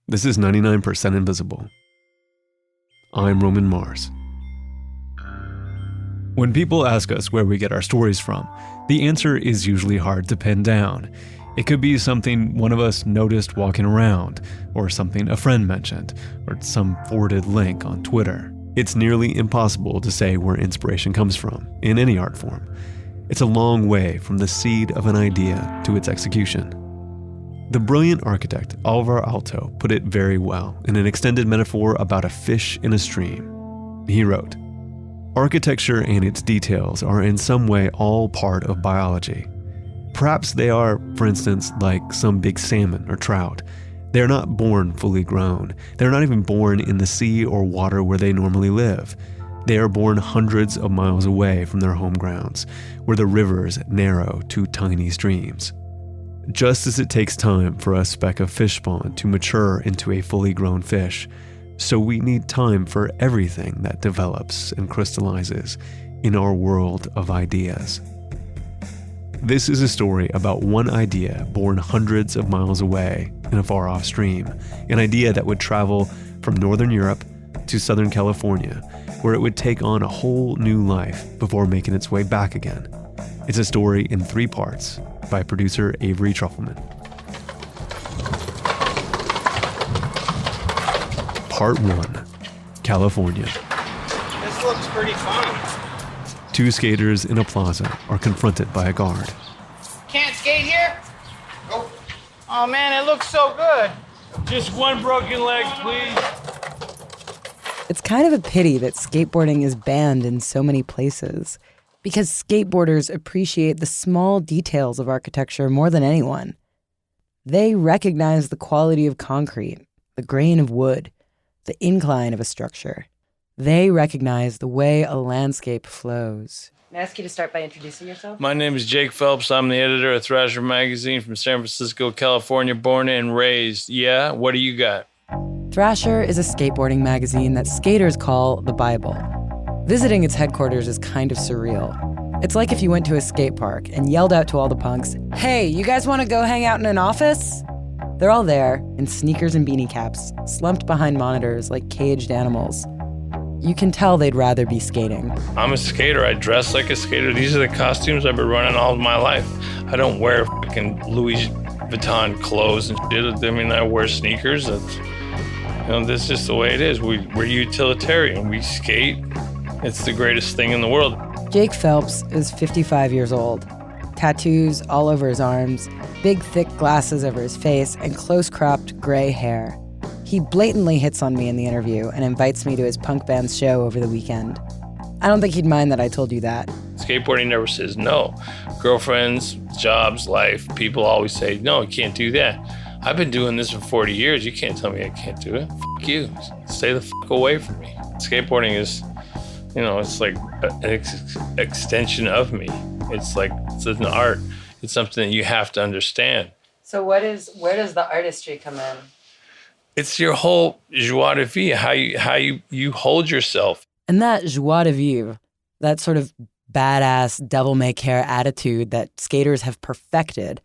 This is 99% Invisible. I'm Roman Mars. When people ask us where we get our stories from, the answer is usually hard to pin down. It could be something one of us noticed walking around, or something a friend mentioned, or some forwarded link on Twitter. It's nearly impossible to say where inspiration comes from, in any art form. It's a long way from the seed of an idea to its execution. The brilliant architect Alvar Aalto put it very well in an extended metaphor about a fish in a stream. He wrote, "Architecture and its details are in some way all part of biology. Perhaps they are, for instance, like some big salmon or trout. They're not born fully grown. They're not even born in the sea or water where they normally live. They are born hundreds of miles away from their home grounds, where the rivers narrow to tiny streams. Just as it takes time for a speck of fish spawn to mature into a fully grown fish, so we need time for everything that develops and crystallizes in our world of ideas." This is a story about one idea born hundreds of miles away in a far-off stream, an idea that would travel from Northern Europe to Southern California, where it would take on a whole new life before making its way back again. It's a story in 3 parts by producer Avery Trufelman. Part 1, California. This looks pretty fun. 2 skaters in a plaza are confronted by a guard. Can't skate here? Nope. Oh man, it looks so good. Just one broken leg, please. It's kind of a pity that skateboarding is banned in so many places, because skateboarders appreciate the small details of architecture more than anyone. They recognize the quality of concrete, the grain of wood, the incline of a structure. They recognize the way a landscape flows. May I ask you to start by introducing yourself? My name is Jake Phelps. I'm the editor of Thrasher Magazine from San Francisco, California, born and raised. Yeah, what do you got? Thrasher is a skateboarding magazine that skaters call the Bible. Visiting its headquarters is kind of surreal. It's like if you went to a skate park and yelled out to all the punks, "Hey, you guys want to go hang out in an office?" They're all there, in sneakers and beanie caps, slumped behind monitors like caged animals. You can tell they'd rather be skating. I'm a skater. I dress like a skater. These are the costumes I've been running all of my life. I don't wear fucking Louis Vuitton clothes and shit. I mean, I wear sneakers. This is just the way it is. We're utilitarian. We skate. It's the greatest thing in the world. Jake Phelps is 55 years old. Tattoos all over his arms, big thick glasses over his face, and close-cropped gray hair. He blatantly hits on me in the interview and invites me to his punk band's show over the weekend. I don't think he'd mind that I told you that. Skateboarding never says no. Girlfriends, jobs, life, people always say, no, you can't do that. I've been doing this for 40 years. You can't tell me I can't do it. Fuck you. Stay the fuck away from me. Skateboarding is, it's like an extension of me. It's an art. It's something that you have to understand. So where does the artistry come in? It's your whole joie de vivre, how you hold yourself. And that joie de vivre, that sort of badass devil-may-care attitude that skaters have perfected,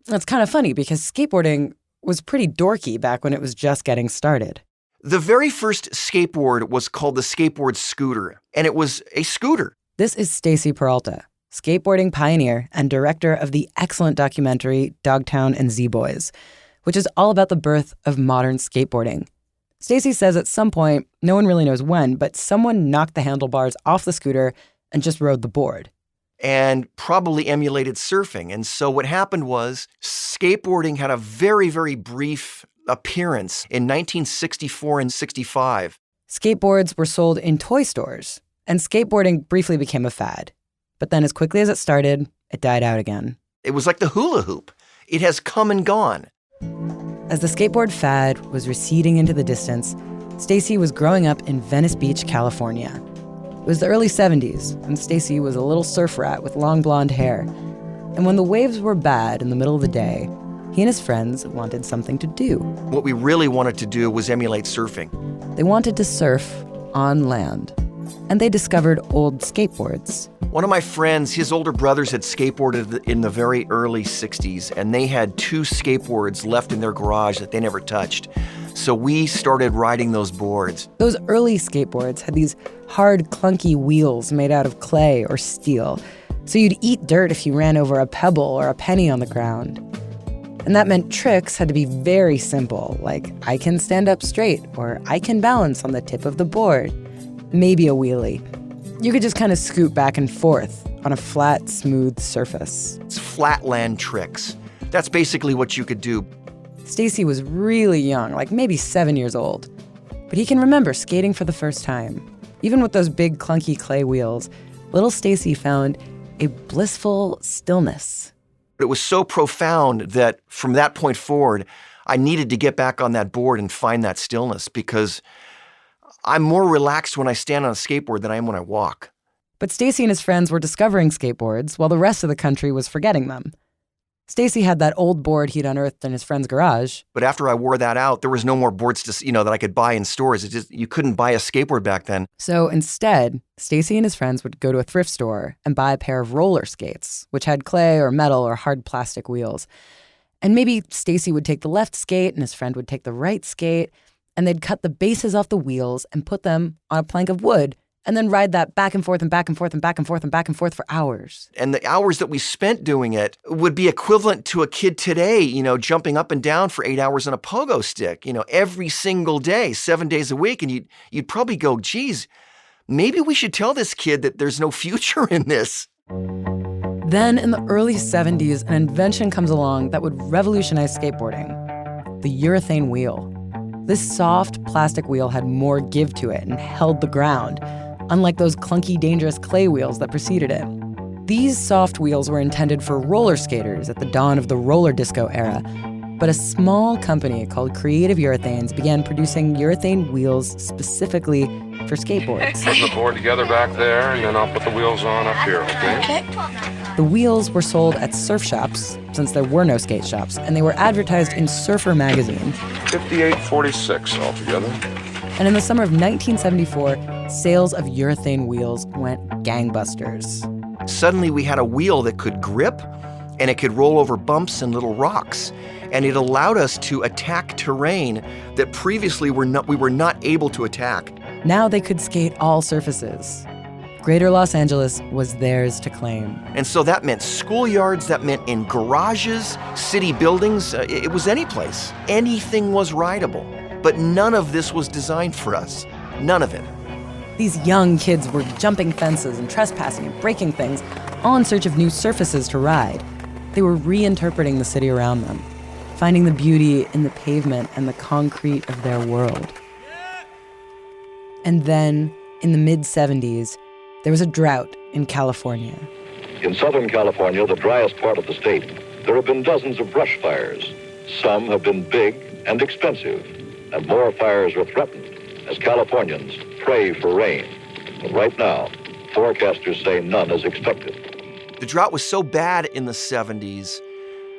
that's kind of funny because skateboarding was pretty dorky back when it was just getting started. The very first skateboard was called the skateboard scooter, and it was a scooter. This is Stacy Peralta, skateboarding pioneer and director of the excellent documentary Dogtown and Z-Boys, which is all about the birth of modern skateboarding. Stacy says at some point, no one really knows when, but someone knocked the handlebars off the scooter and just rode the board. And probably emulated surfing. And so what happened was skateboarding had a very, very brief appearance in 1964 and 65. Skateboards were sold in toy stores, and skateboarding briefly became a fad. But then as quickly as it started, it died out again. It was like the hula hoop. It has come and gone. As the skateboard fad was receding into the distance, Stacy was growing up in Venice Beach, California. It was the early 70s, and Stacy was a little surf rat with long blonde hair. And when the waves were bad in the middle of the day, he and his friends wanted something to do. What we really wanted to do was emulate surfing. They wanted to surf on land, and they discovered old skateboards. One of my friends, his older brothers had skateboarded in the very early 60s, and they had 2 skateboards left in their garage that they never touched. So we started riding those boards. Those early skateboards had these hard, clunky wheels made out of clay or steel. So you'd eat dirt if you ran over a pebble or a penny on the ground. And that meant tricks had to be very simple, like I can stand up straight or I can balance on the tip of the board. Maybe a wheelie. You could just kind of scoot back and forth on a flat, smooth surface. It's flatland tricks. That's basically what you could do. Stacy was really young, like maybe 7 years old. But he can remember skating for the first time. Even with those big clunky clay wheels, little Stacy found a blissful stillness. It was so profound that from that point forward, I needed to get back on that board and find that stillness because I'm more relaxed when I stand on a skateboard than I am when I walk. But Stacy and his friends were discovering skateboards while the rest of the country was forgetting them. Stacy had that old board he'd unearthed in his friend's garage. But after I wore that out, there was no more boards that I could buy in stores. You couldn't buy a skateboard back then. So instead, Stacy and his friends would go to a thrift store and buy a pair of roller skates, which had clay or metal or hard plastic wheels. And maybe Stacy would take the left skate and his friend would take the right skate, and they'd cut the bases off the wheels and put them on a plank of wood, and then ride that back and forth and back and forth and back and forth and back and forth for hours. And the hours that we spent doing it would be equivalent to a kid today, jumping up and down for 8 hours on a pogo stick, every single day, 7 days a week. And you'd probably go, geez, maybe we should tell this kid that there's no future in this. Then in the early 70s, an invention comes along that would revolutionize skateboarding: the urethane wheel. This soft plastic wheel had more give to it and held the ground, unlike those clunky, dangerous clay wheels that preceded it. These soft wheels were intended for roller skaters at the dawn of the roller disco era, but a small company called Creative Urethanes began producing urethane wheels specifically for skateboards. Put the board together back there, and then I'll put the wheels on up here, okay? The wheels were sold at surf shops, since there were no skate shops, and they were advertised in Surfer magazine. $58.46 altogether. And in the summer of 1974, sales of urethane wheels went gangbusters. Suddenly we had a wheel that could grip, and it could roll over bumps and little rocks. And it allowed us to attack terrain that previously we were not able to attack. Now they could skate all surfaces. Greater Los Angeles was theirs to claim. And so that meant schoolyards, that meant in garages, city buildings, it was any place. Anything was rideable. But none of this was designed for us. None of it. These young kids were jumping fences and trespassing and breaking things, all in search of new surfaces to ride. They were reinterpreting the city around them, finding the beauty in the pavement and the concrete of their world. And then, in the mid-70s, there was a drought in California. In Southern California, the driest part of the state, there have been dozens of brush fires. Some have been big and expensive, and more fires are threatened as Californians pray for rain. But right now, forecasters say none is expected. The drought was so bad in the 70s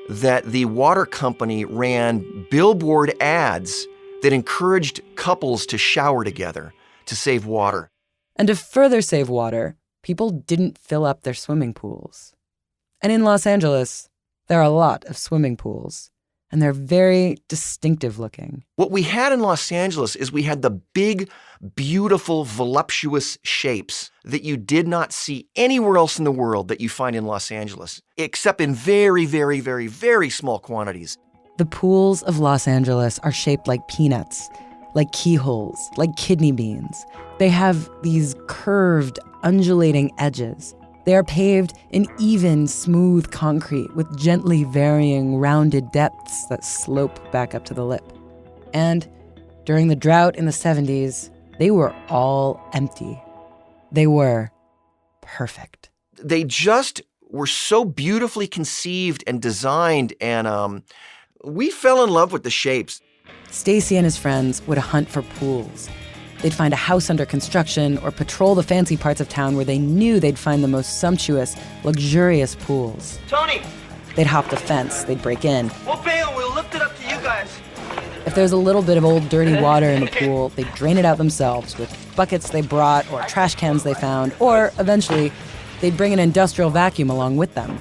that the water company ran billboard ads that encouraged couples to shower together to save water. And to further save water, people didn't fill up their swimming pools. And in Los Angeles, there are a lot of swimming pools, and they're very distinctive looking. What we had in Los Angeles is we had the big, beautiful, voluptuous shapes that you did not see anywhere else in the world that you find in Los Angeles, except in very, very, very, very small quantities. The pools of Los Angeles are shaped like peanuts, like keyholes, like kidney beans. They have these curved, undulating edges. They are paved in even, smooth concrete with gently varying, rounded depths that slope back up to the lip. And during the drought in the 70s, they were all empty. They were perfect. They just were so beautifully conceived and designed, and we fell in love with the shapes. Stacy and his friends would hunt for pools. They'd find a house under construction or patrol the fancy parts of town where they knew they'd find the most sumptuous, luxurious pools. Tony, They'd hop the fence, they'd break in. we'll pay him. We'll lift it up to you guys. If there's a little bit of old dirty water in the pool, they'd drain it out themselves with buckets they brought or trash cans they found, or eventually they'd bring an industrial vacuum along with them.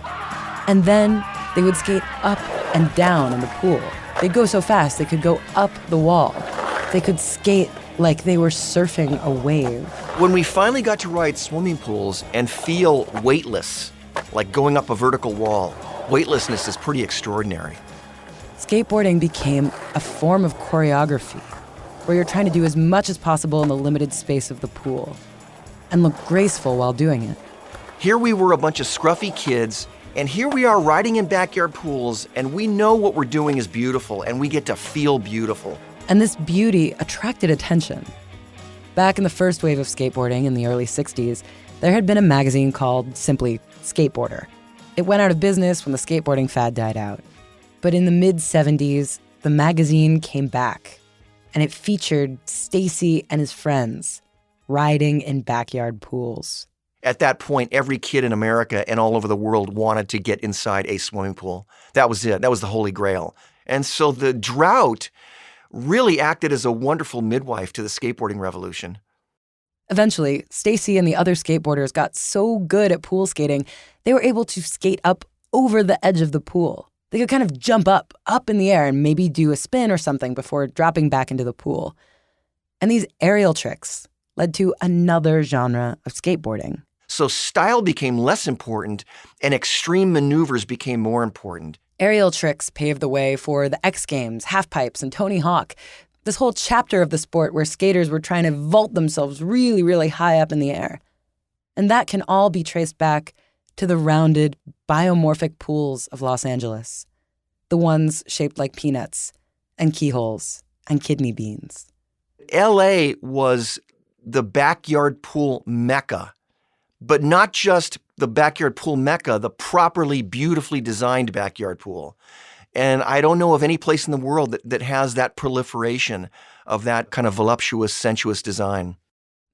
And then they would skate up and down in the pool. They'd go so fast they could go up the wall. They could skate like they were surfing a wave. When we finally got to ride swimming pools and feel weightless, like going up a vertical wall, weightlessness is pretty extraordinary. Skateboarding became a form of choreography where you're trying to do as much as possible in the limited space of the pool and look graceful while doing it. Here we were, a bunch of scruffy kids, and here we are riding in backyard pools, and we know what we're doing is beautiful, and we get to feel beautiful. And this beauty attracted attention. Back in the first wave of skateboarding in the early 60s, there had been a magazine called simply Skateboarder. It went out of business when the skateboarding fad died out. But in the mid-70s, the magazine came back, and it featured Stacy and his friends riding in backyard pools. At that point, every kid in America and all over the world wanted to get inside a swimming pool. That was it. That was the holy grail. And so the drought really acted as a wonderful midwife to the skateboarding revolution. Eventually, Stacy and the other skateboarders got so good at pool skating, they were able to skate up over the edge of the pool. They could kind of jump up in the air and maybe do a spin or something before dropping back into the pool. And these aerial tricks led to another genre of skateboarding. So style became less important and extreme maneuvers became more important. Aerial tricks paved the way for the X Games, halfpipes, and Tony Hawk. This whole chapter of the sport where skaters were trying to vault themselves really, really high up in the air. And that can all be traced back to the rounded, biomorphic pools of Los Angeles. The ones shaped like peanuts and keyholes and kidney beans. LA was the backyard pool mecca, but not just the backyard pool mecca, the properly, beautifully designed backyard pool. And I don't know of any place in the world that has that proliferation of that kind of voluptuous, sensuous design.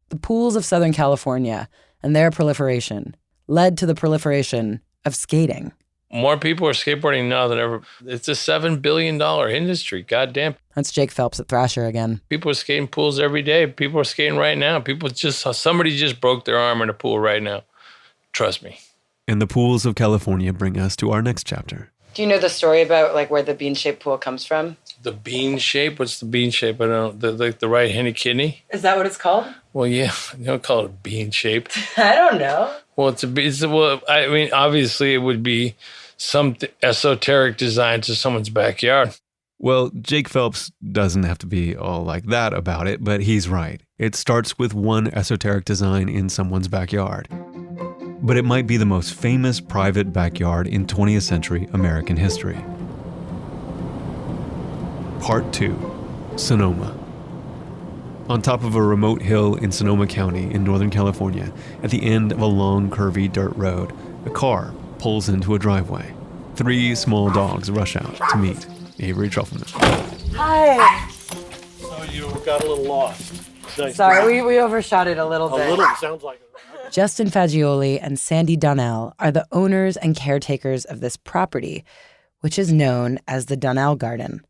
The pools of Southern California and their proliferation led to the proliferation of skating. More people are skateboarding now than ever. It's a $7 billion industry. Goddamn. That's Jake Phelps at Thrasher again. People are skating pools every day. People are skating right now. Somebody just broke their arm in a pool right now. Trust me. And the pools of California bring us to our next chapter. Do you know the story about like where the bean-shaped pool comes from? The bean shape? What's the bean shape? I don't know. The right-handed kidney? Is that what it's called? Well, yeah. You don't call it a bean shape. I don't know. Well, I mean, obviously it would be some esoteric design to someone's backyard. Well, Jake Phelps doesn't have to be all like that about it, but he's right. It starts with one esoteric design in someone's backyard. But it might be the most famous private backyard in 20th century American history. Part 2, Sonoma. On top of a remote hill in Sonoma County in Northern California, at the end of a long, curvy dirt road, a car pulls into a driveway. 3 small dogs rush out to meet Avery Trufelman. Hi. So you got a little lost. Nice. Sorry, we overshot it a little bit. A little, sounds like it. Justin Fagioli and Sandy Donnell are the owners and caretakers of this property, which is known as the Donnell Garden.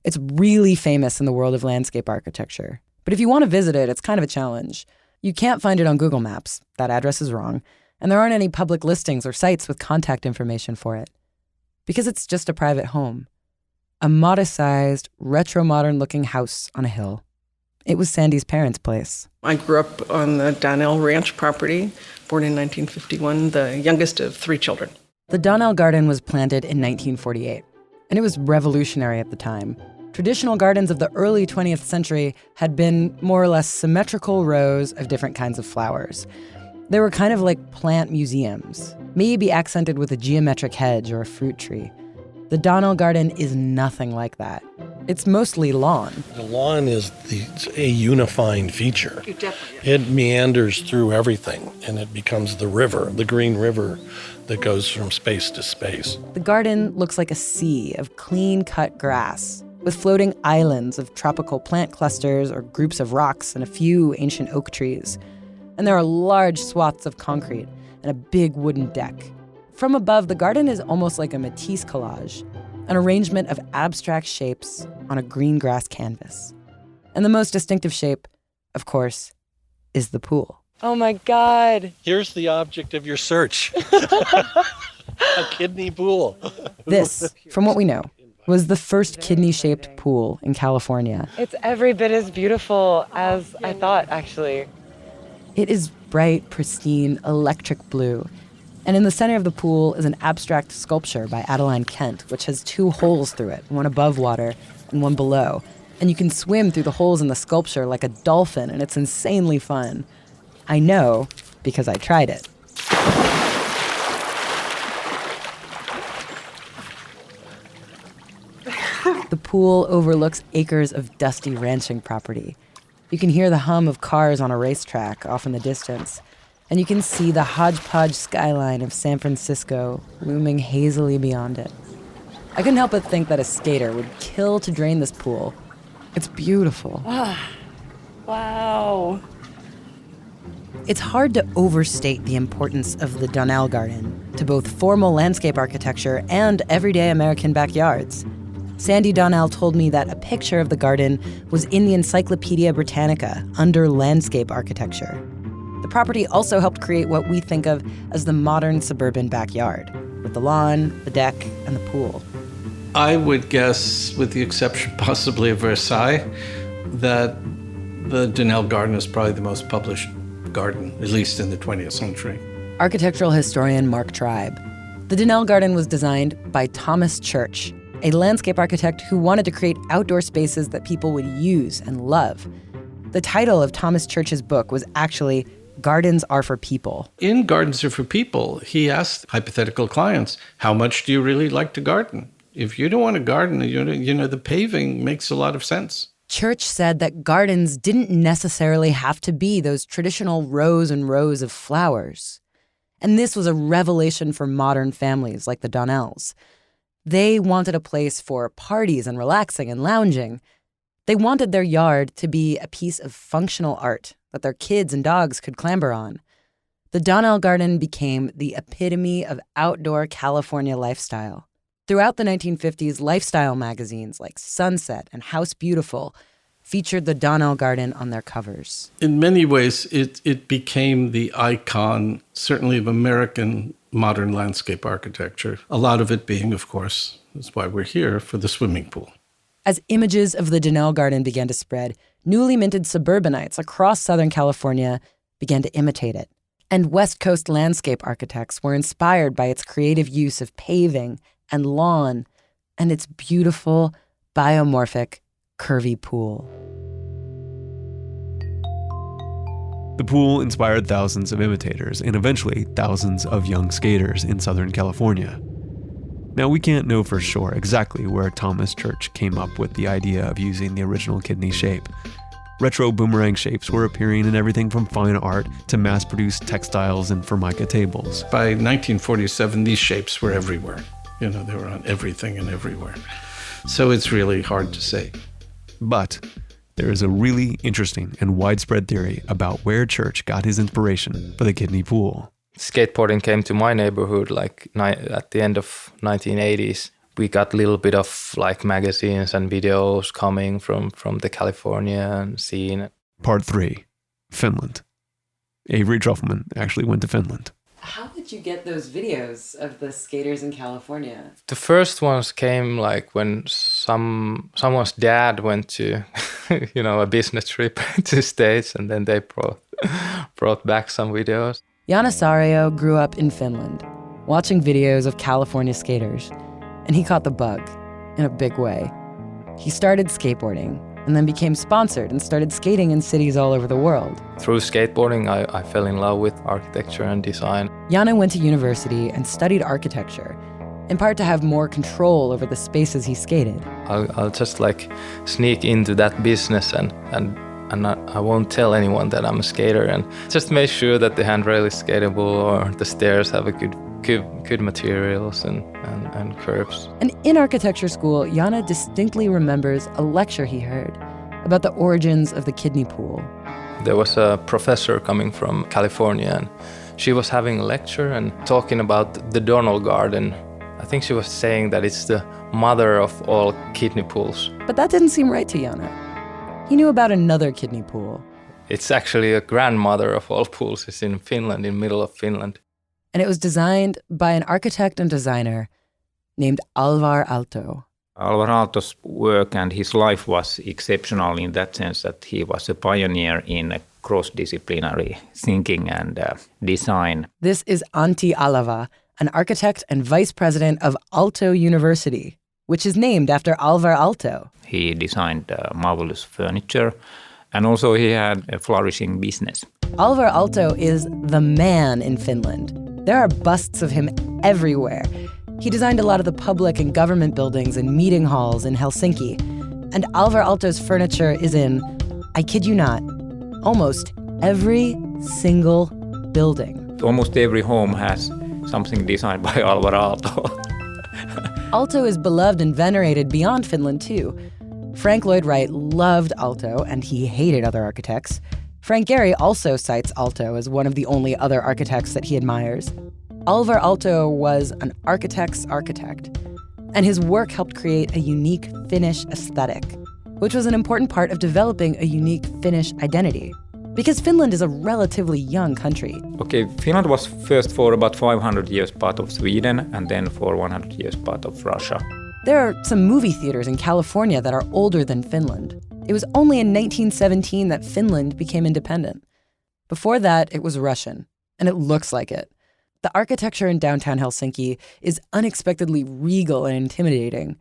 It's really famous in the world of landscape architecture. But if you want to visit it, it's kind of a challenge. You can't find it on Google Maps. That address is wrong. And there aren't any public listings or sites with contact information for it. Because it's just a private home. A modest-sized, retro-modern-looking house on a hill. It was Sandy's parents' place. I grew up on the Donnell Ranch property, born in 1951, the youngest of 3 children. The Donnell Garden was planted in 1948, and it was revolutionary at the time. Traditional gardens of the early 20th century had been more or less symmetrical rows of different kinds of flowers. They were kind of like plant museums, maybe accented with a geometric hedge or a fruit tree. The Donnell Garden is nothing like that. It's mostly lawn. The lawn is a unifying feature. It definitely is. It meanders through everything, and it becomes the river, the green river that goes from space to space. The garden looks like a sea of clean-cut grass, with floating islands of tropical plant clusters or groups of rocks and a few ancient oak trees. And there are large swaths of concrete and a big wooden deck. From above, the garden is almost like a Matisse collage, an arrangement of abstract shapes on a green grass canvas. And the most distinctive shape, of course, is the pool. Oh my God. Here's the object of your search. A kidney pool. This, from what we know, was the first kidney-shaped pool in California. It's every bit as beautiful as I thought, actually. It is bright, pristine, electric blue. And in the center of the pool is an abstract sculpture by Adeline Kent, which has 2 holes through it, one above water and one below. And you can swim through the holes in the sculpture like a dolphin, and it's insanely fun. I know because I tried it. The pool overlooks acres of dusty ranching property. You can hear the hum of cars on a racetrack off in the distance, and you can see the hodgepodge skyline of San Francisco looming hazily beyond it. I couldn't help but think that a skater would kill to drain this pool. It's beautiful. Wow. It's hard to overstate the importance of the Donnell Garden to both formal landscape architecture and everyday American backyards. Sandy Donnell told me that a picture of the garden was in the Encyclopedia Britannica under landscape architecture. The property also helped create what we think of as the modern suburban backyard, with the lawn, the deck, and the pool. I would guess, with the exception possibly of Versailles, that the Donnell Garden is probably the most published garden, at least in the 20th century. Architectural historian Mark Tribe. The Donnell Garden was designed by Thomas Church, a landscape architect who wanted to create outdoor spaces that people would use and love. The title of Thomas Church's book was actually Gardens Are for People. In Gardens Are for People, he asked hypothetical clients, how much do you really like to garden? If you don't want to garden, the paving makes a lot of sense. Church said that gardens didn't necessarily have to be those traditional rows and rows of flowers. And this was a revelation for modern families like the Donnells. They wanted a place for parties and relaxing and lounging. They wanted their yard to be a piece of functional art that their kids and dogs could clamber on. The Donnell Garden became the epitome of outdoor California lifestyle. Throughout the 1950s, lifestyle magazines like Sunset and House Beautiful featured the Donnell Garden on their covers. In many ways, it became the icon, certainly of American modern landscape architecture. A lot of it being, of course, that's why we're here, for the swimming pool. As images of the Donnell Garden began to spread, newly minted suburbanites across Southern California began to imitate it. And West Coast landscape architects were inspired by its creative use of paving and lawn and its beautiful, biomorphic, curvy pool. The pool inspired thousands of imitators and eventually thousands of young skaters in Southern California. Now, we can't know for sure exactly where Thomas Church came up with the idea of using the original kidney shape. Retro boomerang shapes were appearing in everything from fine art to mass-produced textiles and Formica tables. By 1947, these shapes were everywhere. They were on everything and everywhere. So it's really hard to say. But there is a really interesting and widespread theory about where Church got his inspiration for the kidney pool. Skateboarding came to my neighborhood at the end of 1980s. We got a little bit of magazines and videos coming from the California scene. Part 3, Finland. Avery Trufelman actually went to Finland. How did you get those videos of the skaters in California? The first ones came when someone's dad went to, a business trip to the States, and then they brought back some videos. Jan Asario grew up in Finland, watching videos of California skaters, and he caught the bug in a big way. He started skateboarding and then became sponsored and started skating in cities all over the world. Through skateboarding, I fell in love with architecture and design. Janne went to university and studied architecture, in part to have more control over the spaces he skated. I'll just sneak into that business and I won't tell anyone that I'm a skater, and just make sure that the handrail is skatable or the stairs have a good materials and curves. And in architecture school, Janne distinctly remembers a lecture he heard about the origins of the kidney pool. There was a professor coming from California, and she was having a lecture and talking about the Donnell Garden. I think she was saying that it's the mother of all kidney pools. But that didn't seem right to Janne. He knew about another kidney pool. It's actually a grandmother of all pools. It's in Finland, in the middle of Finland. And it was designed by an architect and designer named Alvar Aalto. Alvar Aalto's work and his life was exceptional in that sense that he was a pioneer in cross-disciplinary thinking and design. This is Antti Alava, an architect and vice president of Aalto University, which is named after Alvar Aalto. He designed marvelous furniture, and also he had a flourishing business. Alvar Aalto is the man in Finland. There are busts of him everywhere. He designed a lot of the public and government buildings and meeting halls in Helsinki. And Alvar Aalto's furniture is in, I kid you not, almost every single building. Almost every home has something designed by Alvar Aalto. Aalto is beloved and venerated beyond Finland too. Frank Lloyd Wright loved Aalto and he hated other architects. Frank Gehry also cites Aalto as one of the only other architects that he admires. Alvar Aalto was an architect's architect, and his work helped create a unique Finnish aesthetic, which was an important part of developing a unique Finnish identity. Because Finland is a relatively young country. Okay, Finland was first for about 500 years part of Sweden, and then for 100 years part of Russia. There are some movie theaters in California that are older than Finland. It was only in 1917 that Finland became independent. Before that, it was Russian, and it looks like it. The architecture in downtown Helsinki is unexpectedly regal and intimidating.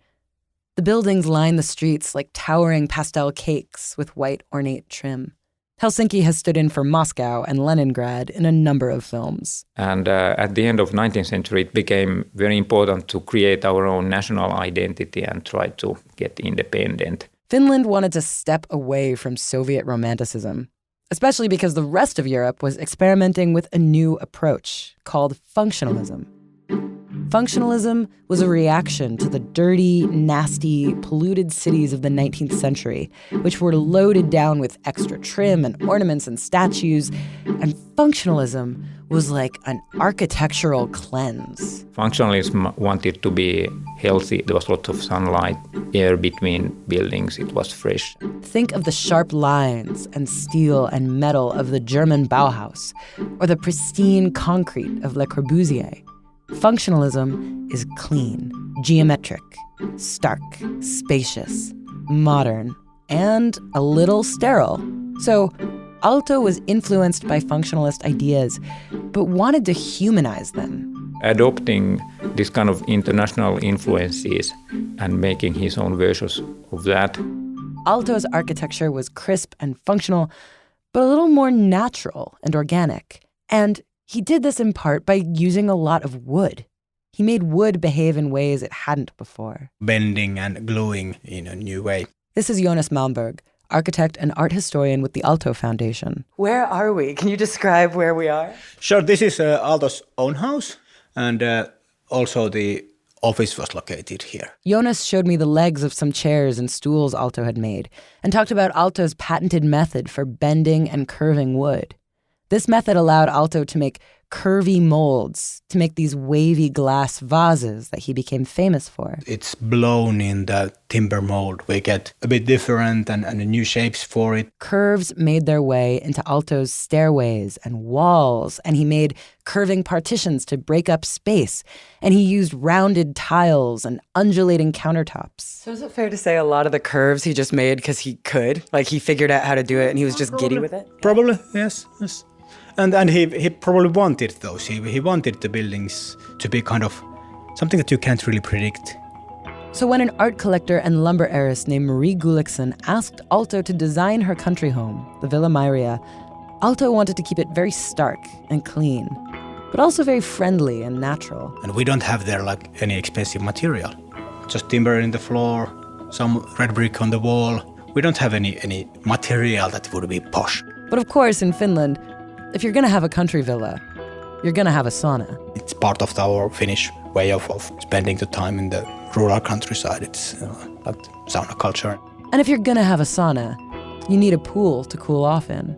The buildings line the streets like towering pastel cakes with white ornate trim. Helsinki has stood in for Moscow and Leningrad in a number of films. And at the end of 19th century, it became very important to create our own national identity and try to get independent. Finland wanted to step away from Soviet romanticism, especially because the rest of Europe was experimenting with a new approach called functionalism. Functionalism was a reaction to the dirty, nasty, polluted cities of the 19th century, which were loaded down with extra trim and ornaments and statues. And functionalism was like an architectural cleanse. Functionalism wanted to be healthy. There was lots of sunlight, air between buildings. It was fresh. Think of the sharp lines and steel and metal of the German Bauhaus, or the pristine concrete of Le Corbusier. Functionalism is clean, geometric, stark, spacious, modern, and a little sterile. So Aalto was influenced by functionalist ideas, but wanted to humanize them. Adopting this kind of international influences and making his own versions of that. Aalto's architecture was crisp and functional, but a little more natural and organic. And he did this in part by using a lot of wood. He made wood behave in ways it hadn't before. Bending and gluing in a new way. This is Jonas Malmberg, architect and art historian with the Aalto Foundation. Where are we? Can you describe where we are? Sure, this is Aalto's own house, and also the office was located here. Jonas showed me the legs of some chairs and stools Aalto had made, and talked about Aalto's patented method for bending and curving wood. This method allowed Aalto to make curvy molds, to make these wavy glass vases that he became famous for. It's blown in the timber mold. We get a bit different and new shapes for it. Curves made their way into Aalto's stairways and walls, and he made curving partitions to break up space, and he used rounded tiles and undulating countertops. So is it fair to say a lot of the curves he just made because he could? Like he figured out how to do it and he was just giddy with it? Probably, yes. And he probably wanted those. He wanted the buildings to be kind of something that you can't really predict. So when an art collector and lumber heiress named Marie Gulliksen asked Aalto to design her country home, the Villa Mairia, Aalto wanted to keep it very stark and clean, but also very friendly and natural. And we don't have there like any expensive material. Just timber in the floor, some red brick on the wall. We don't have any material that would be posh. But of course, in Finland, if you're going to have a country villa, you're going to have a sauna. It's part of our Finnish way of spending the time in the rural countryside. It's like sauna culture. And if you're going to have a sauna, you need a pool to cool off in.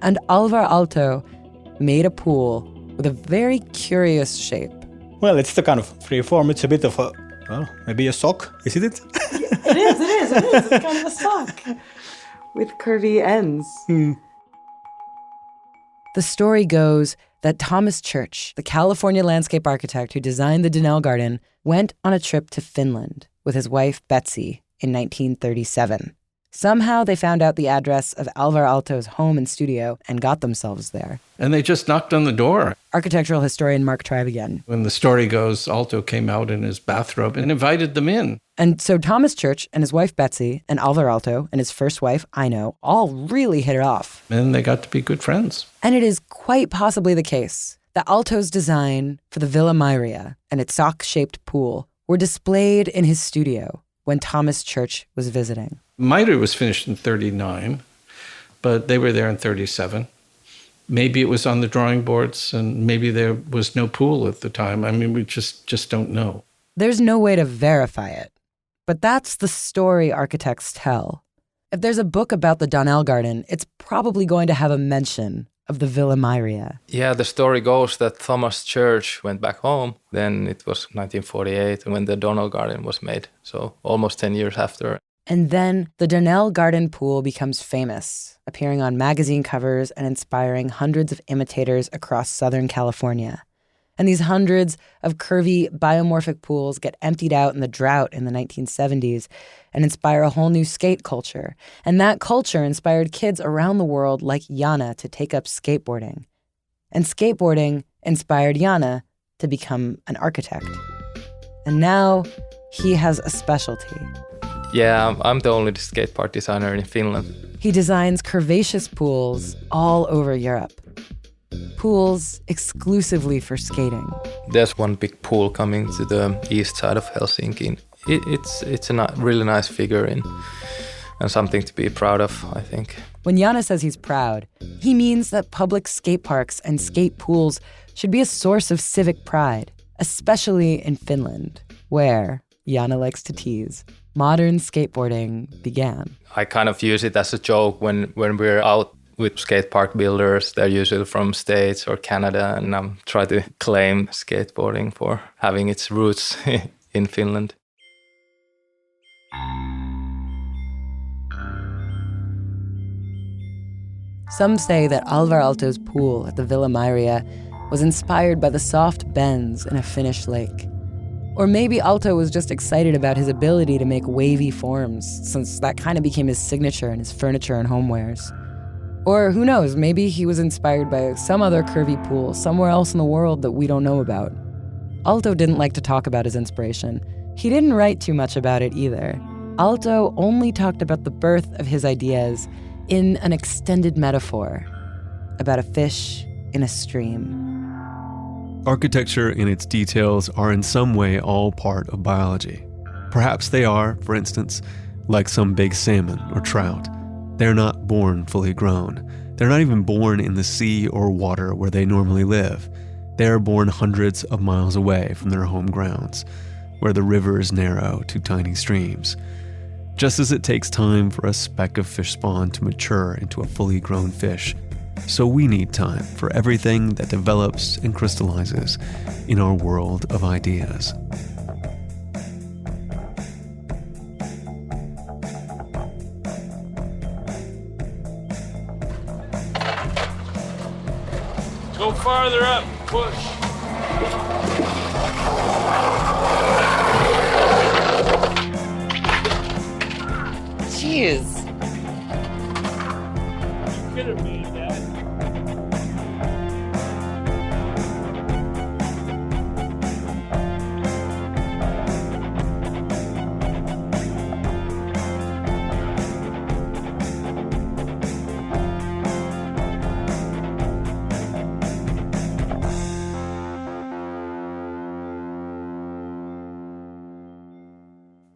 And Alvar Aalto made a pool with a very curious shape. Well, it's the kind of free form. It's a bit of maybe a sock, isn't it? It is. It's kind of a sock with curvy ends. The story goes that Thomas Church, the California landscape architect who designed the Donnell Garden, went on a trip to Finland with his wife, Betsy, in 1937. Somehow they found out the address of Alvar Aalto's home and studio and got themselves there. And they just knocked on the door. Architectural historian Mark Tribe again. When the story goes, Aalto came out in his bathrobe and invited them in. And so Thomas Church and his wife Betsy and Alvar Aalto and his first wife, Ino, all really hit it off. And they got to be good friends. And it is quite possibly the case that Aalto's design for the Villa Mairea and its sock-shaped pool were displayed in his studio when Thomas Church was visiting. Mairea was finished in 39, but they were there in 37. Maybe it was on the drawing boards, and maybe there was no pool at the time. I mean, we just don't know. There's no way to verify it, but that's the story architects tell. If there's a book about the Donnell Garden, it's probably going to have a mention of the Villa Mairea. Yeah, the story goes that Thomas Church went back home. Then it was 1948 when the Donnell Garden was made, so almost 10 years after. And then the Donnell Garden pool becomes famous, appearing on magazine covers and inspiring hundreds of imitators across Southern California. And these hundreds of curvy, biomorphic pools get emptied out in the drought in the 1970s and inspire a whole new skate culture. And that culture inspired kids around the world like Jana to take up skateboarding. And skateboarding inspired Jana to become an architect. And now he has a specialty. Yeah, I'm the only skate park designer in Finland. He designs curvaceous pools all over Europe. Pools exclusively for skating. There's one big pool coming to the east side of Helsinki. It's a really nice figure and something to be proud of, I think. When Jana says he's proud, he means that public skate parks and skate pools should be a source of civic pride, especially in Finland, where, Jana likes to tease, modern skateboarding began. I kind of use it as a joke when we're out with skate park builders. They're usually from States or Canada, and I'm trying to claim skateboarding for having its roots in Finland. Some say that Alvar Aalto's pool at the Villa Mairea was inspired by the soft bends in a Finnish lake. Or maybe Aalto was just excited about his ability to make wavy forms, since that kind of became his signature in his furniture and homewares. Or who knows, maybe he was inspired by some other curvy pool somewhere else in the world that we don't know about. Aalto didn't like to talk about his inspiration. He didn't write too much about it either. Aalto only talked about the birth of his ideas in an extended metaphor about a fish in a stream. Architecture and its details are in some way all part of biology. Perhaps they are, for instance, like some big salmon or trout. They're not born fully grown. They're not even born in the sea or water where they normally live. They're born hundreds of miles away from their home grounds, where the rivers narrow to tiny streams. Just as it takes time for a speck of fish spawn to mature into a fully grown fish, so we need time for everything that develops and crystallizes in our world of ideas. Go farther up, push. Jeez. You could have made that.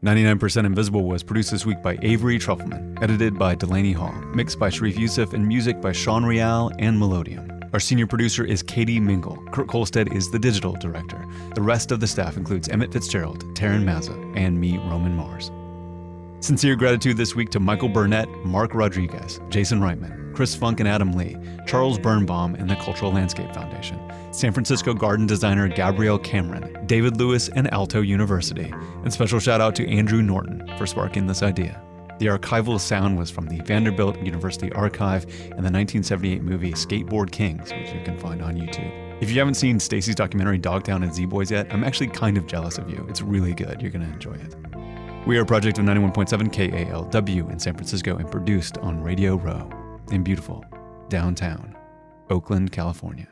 "99% Invisible" was produced this week by Avery Trufelman, edited by Delaney Hall, mixed by Sharif Youssef, and music by Sean Real and Melodium. Our senior producer is Katie Mingle. Kurt Kolstad is the digital director. The rest of the staff includes Emmett Fitzgerald, Taryn Mazza, and me, Roman Mars. Sincere gratitude this week to Michael Burnett, Mark Rodriguez, Jason Reitman, Chris Funk and Adam Lee, Charles Birnbaum and the Cultural Landscape Foundation, San Francisco garden designer Gabrielle Cameron, David Lewis and Aalto University, and special shout out to Andrew Norton for sparking this idea. The archival sound was from the Vanderbilt University Archive and the 1978 movie Skateboard Kings, which you can find on YouTube. If you haven't seen Stacy's documentary Dogtown and Z-Boys yet, I'm actually kind of jealous of you. It's really good. You're going to enjoy it. We are a project of 91.7 KALW in San Francisco and produced on Radio Row in beautiful downtown Oakland, California.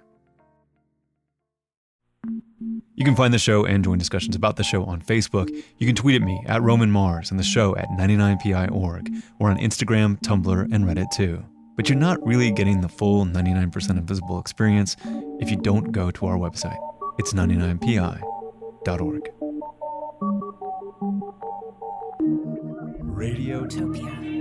You can find the show and join discussions about the show on Facebook. You can tweet at me at Roman Mars and the show at 99pi.org or on Instagram, Tumblr, and Reddit too. But you're not really getting the full 99% Invisible experience if you don't go to our website. It's 99pi.org. Radiotopia.